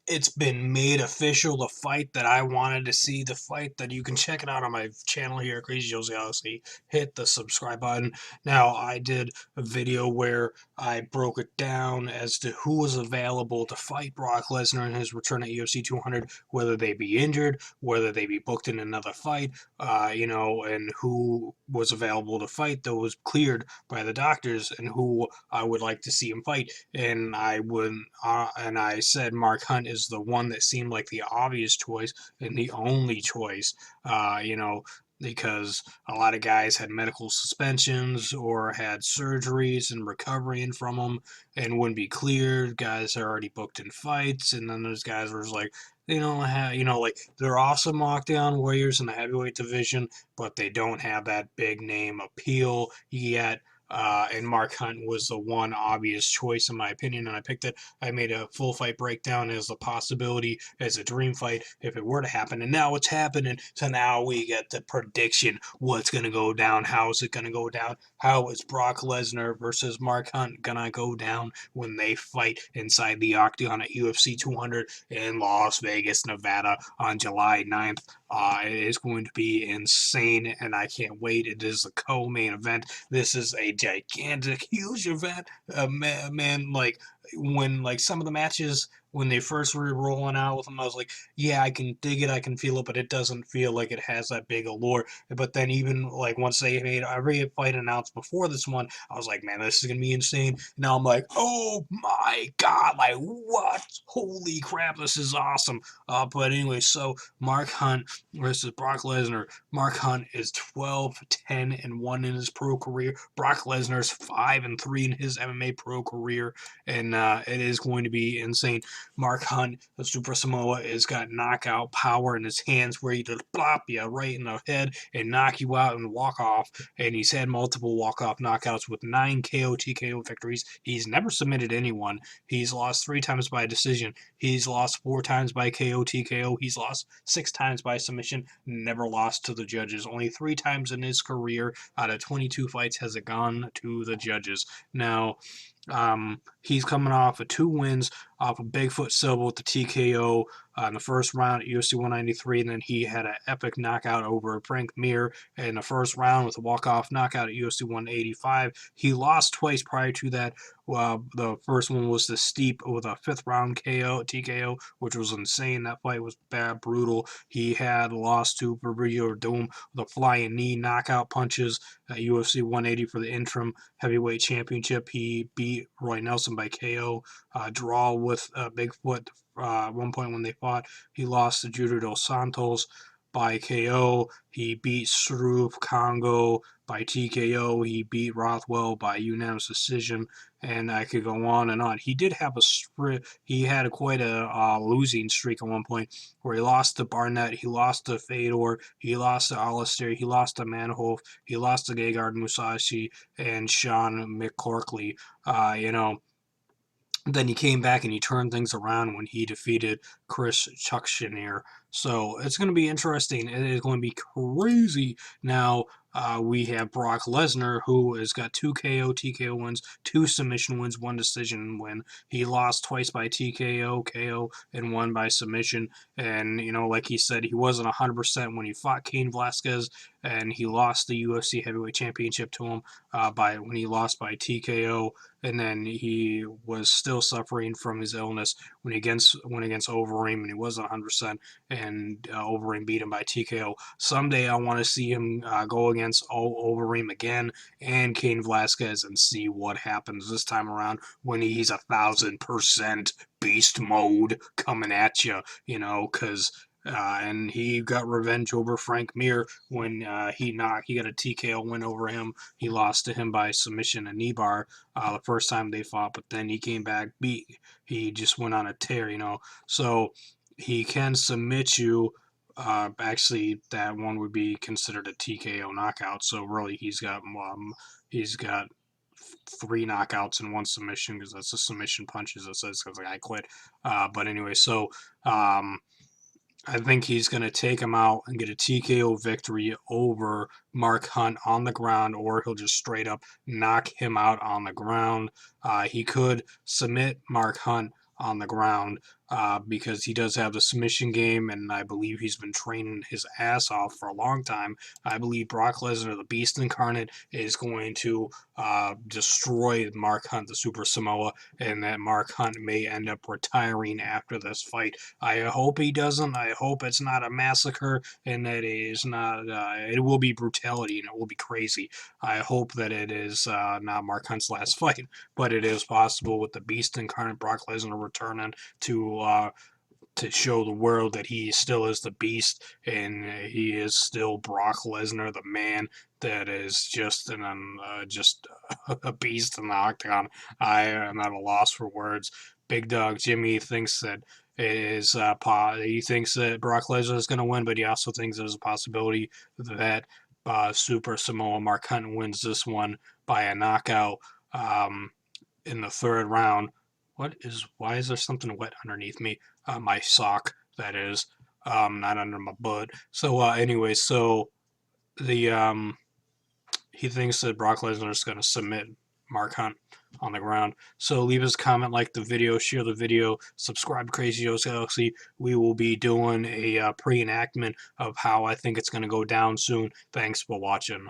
it's been made official, the fight that I wanted to see, the fight that you can check it out on my channel here, Crazy Joe's Galaxy. Hit the subscribe button. Now, I did a video where I broke it down as to who was available to fight Brock Lesnar in his return at UFC 200, whether they be injured, whether they be booked in another fight, and who was available to fight that was cleared by the doctors, and who I would like to see him fight. And I said Mark Hunt is the one that seemed like the obvious choice and the only choice. Because a lot of guys had medical suspensions or had surgeries and recovering from them and wouldn't be cleared. Guys are already booked in fights, and then there's guys where it's like they don't have, like they're awesome lockdown warriors in the heavyweight division, but they don't have that big name appeal yet. And Mark Hunt was the one obvious choice in my opinion, and I picked it. I made a full fight breakdown as a possibility, as a dream fight if it were to happen, and now it's happening. So now we get the prediction: what's gonna go down? How is it gonna go down? How is Brock Lesnar versus Mark Hunt gonna go down when they fight inside the octagon at UFC 200 in Las Vegas, Nevada on July 9th? It is going to be insane, and I can't wait. It is the co-main event. This is a gigantic, huge event. Man, like when some of the matches when they first were rolling out with them, I was like, yeah, I can dig it, I can feel it, but it doesn't feel like it has that big allure. But then even like once they made every fight announced before this one, I was like, man, this is gonna be insane. Now I'm like, oh my god, like what? Holy crap, this is awesome. But anyway, so Mark Hunt versus Brock Lesnar. Mark Hunt is 12-10-1 in his pro career. Brock Lesnar's 5-3 in his MMA pro career, and it is going to be insane. Mark Hunt, the Super Samoa, has got knockout power in his hands where he just plop you right in the head and knock you out and walk off. And he's had multiple walk-off knockouts with 9 KO TKO victories. He's never submitted anyone. He's lost 3 times by decision. He's lost 4 times by KO TKO. He's lost 6 times by submission. Never lost to the judges. Only 3 times in his career out of 22 fights has it gone to the judges. Now, he's coming off of 2 wins off of Bigfoot Silva with the TKO in the first round at UFC 193, and then he had an epic knockout over Frank Mir in the first round with a walk-off knockout at UFC 185. He lost twice prior to that. The first one was the Steep with a 5th round KO TKO, which was insane. That fight was bad, brutal. He had lost to Fabrizio Doom with a flying knee knockout punches at UFC 180 for the interim heavyweight championship. He beat Roy Nelson by KO. Draw with Bigfoot at one point when they fought. He lost to Junior Dos Santos by KO. He beat Struve Congo by TKO. He beat Rothwell by unanimous decision, and I could go on and on. He did have he had quite a losing streak at one point where he lost to Barnett, he lost to Fedor, he lost to Alistair, he lost to Manhoef, he lost to Gegard Musashi and Sean McCorkley. Then he came back and he turned things around when he defeated Chris Chuckshinier. So it's going to be interesting. It is going to be crazy. Now, we have Brock Lesnar, who has got 2 KO, TKO wins, 2 submission wins, 1 decision win. He lost twice by TKO, KO, and 1 by submission. And, like he said, he wasn't 100% when he fought Cain Velasquez, and he lost the UFC Heavyweight Championship to him when he lost by TKO, and then he was still suffering from his illness when he went against Overeem, and he wasn't 100%, and Overeem beat him by TKO. Someday I want to see him go against Overeem again and Cain Velasquez and see what happens this time around when he's 1,000% beast mode coming at you, because and he got revenge over Frank Mir when he got a TKO win over him. He lost to him by submission and knee bar the first time they fought, but then he came back, he just went on a tear, So he can submit you. Actually, that one would be considered a TKO knockout. So really, he's got 3 knockouts and 1 submission because that's the submission punches. It says because I quit. But anyway, so I think he's going to take him out and get a TKO victory over Mark Hunt on the ground, or he'll just straight up knock him out on the ground. He could submit Mark Hunt on the ground, because he does have the submission game, and I believe he's been training his ass off for a long time. I believe Brock Lesnar, the Beast Incarnate, is going to destroy Mark Hunt, the Super Samoa, and that Mark Hunt may end up retiring after this fight. I hope he doesn't. I hope it's not a massacre, and that it is not. It will be brutality, and it will be crazy. I hope that it is not Mark Hunt's last fight, but it is possible with the Beast Incarnate Brock Lesnar returning to show the world that he still is the beast and he is still Brock Lesnar, the man that is just a beast in the octagon. I am at a loss for words. Big Dog Jimmy thinks that he thinks that Brock Lesnar is going to win, but he also thinks there's a possibility that Super Samoa Mark Hunt wins this one by a knockout in the third round. Why is there something wet underneath me? My sock, that is, not under my butt. So, anyway, so the he thinks that Brock Lesnar is going to submit Mark Hunt on the ground. So leave us a comment, like the video, share the video, subscribe to Crazy Joe's Galaxy. We will be doing a pre-enactment of how I think it's going to go down soon. Thanks for watching.